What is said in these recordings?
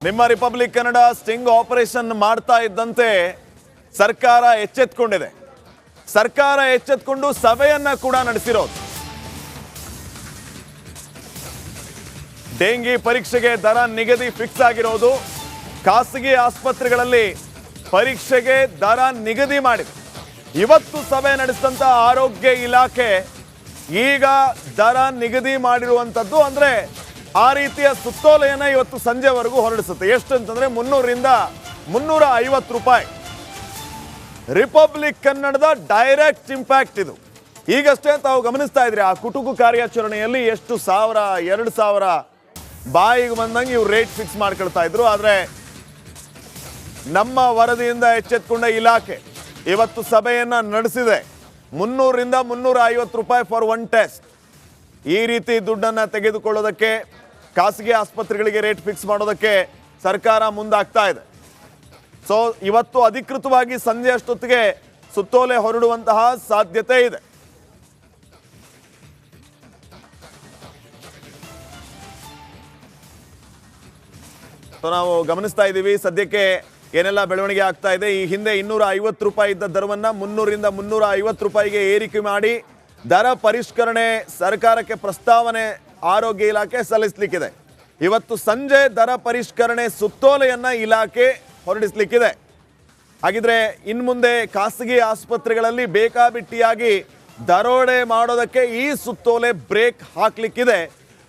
ನಿಮ್ಮ republic Kannada sting operation ಮಾಡ್ತಾ ಇದ್ದಂತೆ ಸರ್ಕಾರ ಎಚ್ಚೆತ್ತುಕೊಂಡಿದೆ. ಸರ್ಕಾರ ಎಚ್ಚೆತ್ತುಕೊಂಡು ಸಭೆಯನ್ನ ಕೂಡ ನಡೆಸಿರೋದು. ಡೆಂಗಿ ಪರೀಕ್ಷೆಗೆ ದರ ನಿಗದಿ ಫಿಕ್ಸ್ ಆಗಿರೋದು. ಖಾಸಗಿ ಆಸ್ಪತ್ರೆಗಳಲ್ಲಿ ಪರೀಕ್ಷೆಗೆ ದರ ನಿಗದಿ ಮಾಡಿದೆ. ಇವತ್ತು ಸಭೆ ನಡೆಸಿದಂತ ಆರೋಗ್ಯ ಇಲಾಖೆ ಈಗ ದರ ನಿಗದಿ ಮಾಡಿರುವಂತದ್ದು. ಅಂದ್ರೆ ಆ ರೀತಿಯ ಸುತ್ತೋಲೆಯನ್ನ ಇವತ್ತು ಸಂಜೆವರೆಗೂ ಹೊರಡಿಸುತ್ತೆ. ಎಷ್ಟು ಅಂತಂದ್ರೆ 300ರಿಂದ 350 ರೂಪಾಯಿ. ರಿಪಬ್ಲಿಕ್ ಕನ್ನಡದ ಡೈರೆಕ್ಟ್ ಇಂಪ್ಯಾಕ್ಟ್ ಇದು. ಈಗಷ್ಟೇ ತಾವು ಗಮನಿಸ್ತಾ ಇದ್ರಿ ಆ ಕುಟುಕು ಕಾರ್ಯಾಚರಣೆಯಲ್ಲಿ ಎಷ್ಟು 1000, 2000 ಬಾಯಿಗೆ ಬಂದಂಗೆ ಇವ್ರು ರೇಟ್ ಫಿಕ್ಸ್ ಮಾಡ್ಕೊಳ್ತಾ ಇದ್ರು. ಆದ್ರೆ ನಮ್ಮ ವರದಿಯಿಂದ ಎಚ್ಚೆತ್ತುಕೊಂಡ ಇಲಾಖೆ ಇವತ್ತು ಸಭೆಯನ್ನ ನಡೆಸಿದೆ. 300ರಿಂದ 350 ರೂಪಾಯಿ ಫಾರ್ ಒನ್ ಟೆಸ್ಟ್. ಈ ರೀತಿ ದುಡ್ಡನ್ನ ತೆಗೆದುಕೊಳ್ಳೋದಕ್ಕೆ, ಖಾಸಗಿ ಆಸ್ಪತ್ರೆಗಳಿಗೆ ರೇಟ್ ಫಿಕ್ಸ್ ಮಾಡೋದಕ್ಕೆ ಸರ್ಕಾರ ಮುಂದಾಗ್ತಾ ಇದೆ. ಸೊ ಇವತ್ತು ಅಧಿಕೃತವಾಗಿ ಸಂಜೆ ಅಷ್ಟೊತ್ತಿಗೆ ಸುತ್ತೋಲೆ ಹೊರಡುವಂತಹ ಸಾಧ್ಯತೆ ಇದೆ. ಸೊ ನಾವು ಗಮನಿಸ್ತಾ ಇದ್ದೀವಿ ಸದ್ಯಕ್ಕೆ ಏನೆಲ್ಲ ಬೆಳವಣಿಗೆ ಆಗ್ತಾ ಇದೆ. ಈ ಹಿಂದೆ 250 ರೂಪಾಯಿ ಇದ್ದ ದರವನ್ನ 300ರಿಂದ 350 ರೂಪಾಯಿಗೆ ಏರಿಕೆ ಮಾಡಿ ದರ ಪರಿಷ್ಕರಣೆ ಸರ್ಕಾರಕ್ಕೆ ಪ್ರಸ್ತಾವನೆ ಆರೋಗ್ಯ ಇಲಾಖೆ ಸಲ್ಲಿಸಲಿಕ್ಕಿದೆ. ಇವತ್ತು ಸಂಜೆ ದರ ಪರಿಷ್ಕರಣೆ ಸುತ್ತೋಲೆಯನ್ನ ಇಲಾಖೆ ಹೊರಡಿಸಲಿಕ್ಕಿದೆ. ಹಾಗಿದ್ರೆ ಇನ್ಮುಂದೆ ಖಾಸಗಿ ಆಸ್ಪತ್ರೆಗಳಲ್ಲಿ ಬೇಕಾಬಿಟ್ಟಿಯಾಗಿ ದರೋಡೆ ಮಾಡೋದಕ್ಕೆ ಈ ಸುತ್ತೋಲೆ ಬ್ರೇಕ್ ಹಾಕ್ಲಿಕ್ಕಿದೆ.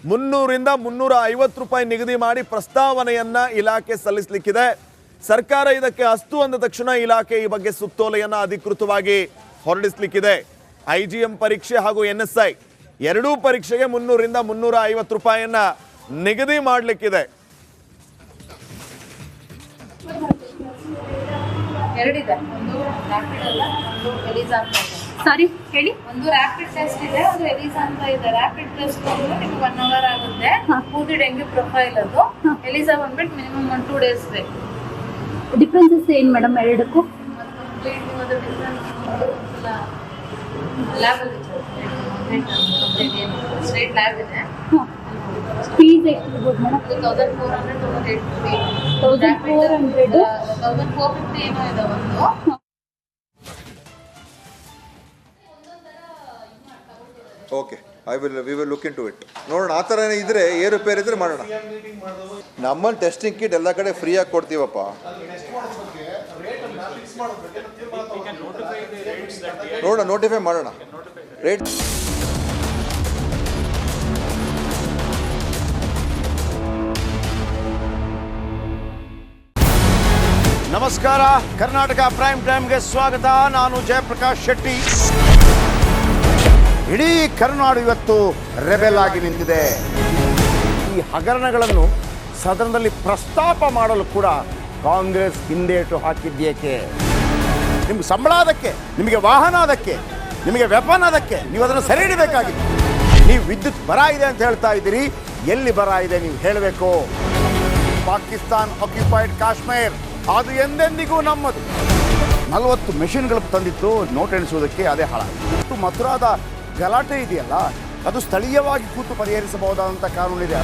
300ರಿಂದ 350 ರೂಪಾಯಿ ನಿಗದಿ ಮಾಡಿ ಪ್ರಸ್ತಾವನೆಯನ್ನ ಇಲಾಖೆ ಸಲ್ಲಿಸಲಿಕ್ಕಿದೆ. ಸರ್ಕಾರ ಇದಕ್ಕೆ ಅಸ್ತು ಅಂದ ತಕ್ಷಣ ಇಲಾಖೆ ಈ ಬಗ್ಗೆ ಸುತ್ತೋಲೆಯನ್ನ ಅಧಿಕೃತವಾಗಿ ಹೊರಡಿಸಲಿಕ್ಕಿದೆ. IGM ಪರೀಕ್ಷೆ ಹಾಗೂ NSI ಎರಡೂ ಪರೀಕ್ಷೆಗೆ 300ರಿಂದ 350 ರೂಪಾಯಿಯನ್ನ ನಿಗದಿ ಮಾಡಲಿಕ್ಕಿದೆ. ಎರಡಿದೆ, ಒಂದು ರ್ಯಾಪಿಡ್ ಅಲ್ಲ, ಒಂದು ಎಲಿಸಾ ಅಂತ ಇದೆ. ಸಾರಿ ಹೇಳಿ. ಒಂದು ರ್ಯಾಪಿಡ್ ಟೆಸ್ಟ್ ಇದೆ, ಒಂದು ಎಲಿಸಾ ಅಂತ ಇದೆ. ರ್ಯಾಪಿಡ್ ಟೆಸ್ಟ್ ಬಂದು ನಿಮ್ಗೆ 1 hour ಆಗುತ್ತೆ. ಪೂರ್ತಿ ಡೆಂಗ್ಯೂ ಪ್ರೊಫೈಲ್ ಅದು. ಎಲಿಸಾ ಬಂದ್ಬಿಟ್ಟು ಮಿನಿಮಮ್ 1-2 days ಬೇಕು. ಡಿಫ್ರೆನ್ಸಸ್ ಏನು ಮೇಡಮ್ ಎರಡಕ್ಕೂ? ಕಂಪ್ಲೀಟ್ ಅದು ಡಿಫ್ರೆನ್ಸ್ ಲ್ಯಾಬ್ ಅಲ್ಲಿ ಸ್ಟ್ರೇಟ್ ಲ್ಯಾಬ್ ಇದೆ. ಫೀಸ್ ಎಷ್ಟಿರ್ಬೋದು ಮೇಡಮ್? 1400 1400 1450 ಏನೋ ಇದೆ ಒಂದು. Okay, we will look into it. ನೋಡೋಣ, ಆ ಥರ ಇದ್ರೆ ಏರುಪೇರು ಇದ್ರೆ ಮಾಡೋಣ. ನಮ್ಮಲ್ಲಿ ಟೆಸ್ಟಿಂಗ್ ಕಿಟ್ ಎಲ್ಲ ಕಡೆ ಫ್ರೀಯಾಗಿ ಕೊಡ್ತೀವಪ್ಪ. ನೋಡೋಣ, ನೋಟಿಫೈ ಮಾಡೋಣ ರೇಟ್. ನಮಸ್ಕಾರ, ಕರ್ನಾಟಕ ಪ್ರೈಮ್ ಟೈಮ್ಗೆ ಸ್ವಾಗತ. ನಾನು ಜಯಪ್ರಕಾಶ್ ಶೆಟ್ಟಿ. ಇಡೀ ಕರ್ನಾಡು ಇವತ್ತು ರೆಬೆಲ್ ಆಗಿ ನಿಂತಿದೆ. ಈ ಹಗರಣಗಳನ್ನು ಸದನದಲ್ಲಿ ಪ್ರಸ್ತಾಪ ಮಾಡಲು ಕೂಡ ಕಾಂಗ್ರೆಸ್ ಹಿಂದೇಟು ಹಾಕಿದ್ದೇಕೆ? ನಿಮ್ಗೆ ಸಂಬಳ ಅದಕ್ಕೆ, ನಿಮಗೆ ವಾಹನ ಅದಕ್ಕೆ, ನಿಮಗೆ ವೆಪನ್ ಅದಕ್ಕೆ, ನೀವು ಅದನ್ನು ಸೆರೆ ಹಿಡಿಬೇಕಾಗಿದೆ. ನೀವು ವಿದ್ಯುತ್ ಬರ ಇದೆ ಅಂತ ಹೇಳ್ತಾ ಇದ್ದೀರಿ, ಎಲ್ಲಿ ಬರ ಇದೆ ನೀವು ಹೇಳಬೇಕು. ಪಾಕಿಸ್ತಾನ್ ಆಕ್ಯುಪೈಡ್ ಕಾಶ್ಮೀರ್ ಅದು ಎಂದೆಂದಿಗೂ ನಮ್ಮದು. 40 ಮೆಷಿನ್ಗಳು ತಂದಿತ್ತು ನೋಟ್ ಎಣಿಸುವುದಕ್ಕೆ, ಅದೇ ಹಾಳಾಯಿತು. ಮಥುರಾದ ಗಲಾಟೆ ಇದೆಯಲ್ಲ, ಅದು ಸ್ಥಳೀಯವಾಗಿ ಕೂತು ಪರಿಹರಿಸಬಹುದಾದಂಥ ಕಾನೂನಿದೆ.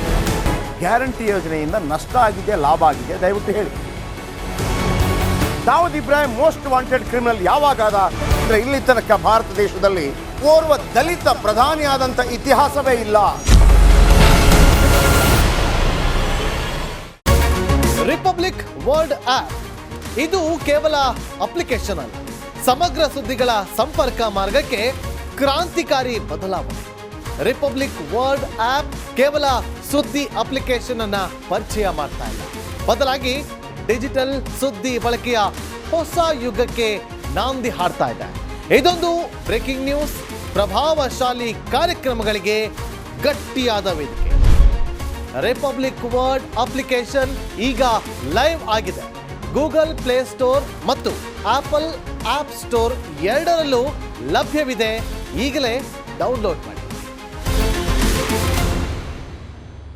ಗ್ಯಾರಂಟಿ ಯೋಜನೆಯಿಂದ ನಷ್ಟ ಆಗಿದೆ, ಲಾಭ ಆಗಿದೆ, ದಯವಿಟ್ಟು ಹೇಳಿ. Dawood Ibrahim most wanted criminal ಯಾವಾಗಾದ ಅಂದರೆ ಇಲ್ಲಿ ತನಕ ಭಾರತ ದೇಶದಲ್ಲಿ ಓರ್ವ ದಲಿತ ಪ್ರಧಾನಿಯಾದಂಥ ಇತಿಹಾಸವೇ ಇಲ್ಲ. ರಿಪಬ್ಲಿಕ್ ವರ್ಲ್ಡ್ ಆಪ್ ಇದು ಕೇವಲ ಅಪ್ಲಿಕೇಶನ್ ಅಲ್ಲ, ಸಮಗ್ರ ಸುದ್ದಿಗಳ ಸಂಪರ್ಕ ಮಾರ್ಗಕ್ಕೆ ಕ್ರಾಂತಿಕಾರಿ ಬದಲಾವಣೆ. ರಿಪಬ್ಲಿಕ್ ವರ್ಲ್ಡ್ ಆಪ್ ಕೇವಲ ಸುದ್ದಿ ಅಪ್ಲಿಕೇಶನ್ ಅನ್ನ ಪರಿಚಯ ಮಾಡ್ತಾ ಇಲ್ಲ, ಬದಲಾಗಿ ಡಿಜಿಟಲ್ ಸುದ್ದಿ ಬಳಕೆಯ ಹೊಸ ಯುಗಕ್ಕೆ ನಾಂದಿ ಹಾಡ್ತಾ ಇದೆ. ಇದೊಂದು ಬ್ರೇಕಿಂಗ್ ನ್ಯೂಸ್, ಪ್ರಭಾವಶಾಲಿ ಕಾರ್ಯಕ್ರಮಗಳಿಗೆ ಗಟ್ಟಿಯಾದ ವೇದಿಕೆ. ರಿಪಬ್ಲಿಕ್ ವರ್ಲ್ಡ್ ಅಪ್ಲಿಕೇಶನ್ ಈಗ ಲೈವ್ ಆಗಿದೆ. ಗೂಗಲ್ ಪ್ಲೇ ಸ್ಟೋರ್ ಮತ್ತು ಆಪಲ್ ಆಪ್ ಸ್ಟೋರ್ ಎರಡರಲ್ಲೂ ಲಭ್ಯವಿದೆ. ಈಗಲೇ ಡೌನ್ಲೋಡ್ ಮಾಡಿ.